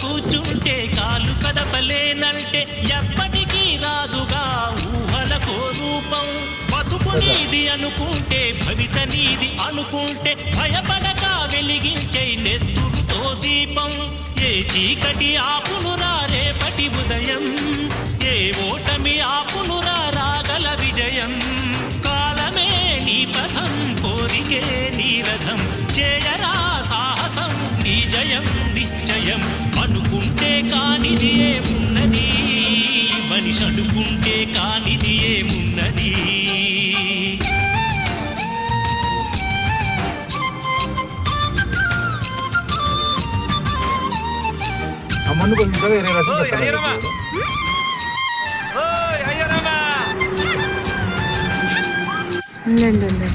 కూర్చుంటే కాలు కదపలేనంటే ఎప్పటికీ రాదుగా ఊహలకో రూపం. బతుకు నీది అనుకుంటే భవిత నీది అనుకుంటే భయపడక వెలిగించే నెత్తురుతో దీపం. ఏ చీకటి ఆపునురా రేపటి ఉదయం, ఏ ఓటమి ఆపునురా రాగల విజయం. కాలమే నీ పథం, కోరికే నీ రథం, చేయరా సాహసం నీ జయం నిశ్చయం. అనుకుంటే కానిది ఏమున్నది, మనిషి అనుకుంటే కానిది ఏమున్నది. అమ్మను కొంచెం వేరే ఉండండి